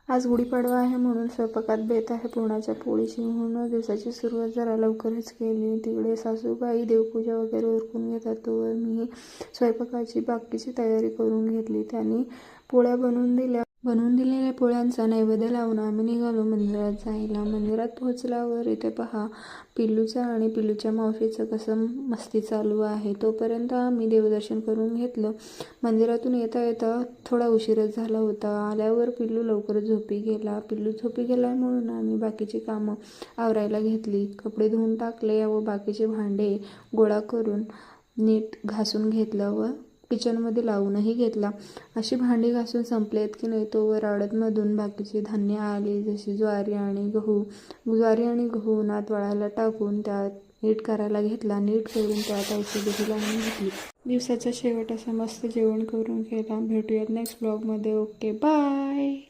आज गुढीपाडवा आहे म्हणून स्वयंपाकात बेत आहे पुरणाच्या पोळीची. म्हणून दिवसाची सुरुवात जरा लवकरच केली. तिकडे सासूबाई देवपूजा वगैरे उरकून घेतात, तोवर मी स्वयंपाकाची बाकीची तयारी करून घेतली. त्यांनी पोळ्या बनवून दिलेल्या पोळ्यांचा नैवेद्य लावून आम्ही निघालो मंदिरात जायला. मंदिरात पोहोचल्यावर इथे पहा पिल्लूचा आणि पिल्लूच्या मावशीचं कसं मस्ती चालू आहे. तोपर्यंत आम्ही देवदर्शन करून घेतलं. मंदिरातून येता येता थोडा उशीरच झाला होता. आल्यावर पिल्लू लवकर झोपी गेला म्हणून आम्ही बाकीची कामं आवरायला घेतली. कपडे धुवून टाकले व बाकीचे भांडे गोळा करून नीट घासून घेतलं व किचनमध्ये लावूनही घेतला. अशी भांडी घासून संपलेत की नाही तोवर आडतमधून बाकीची धान्य आली, जशी ज्वारी आणि गहू उन्हात वाळायला टाकून त्यात नीट करायला घेतला. नीट करून त्यात औषधी लावून घेतली. दिवसाचा शेवट असा मस्त जेवण करून केला. भेटूयात नेक्स्ट ब्लॉगमध्ये. Okay, bye.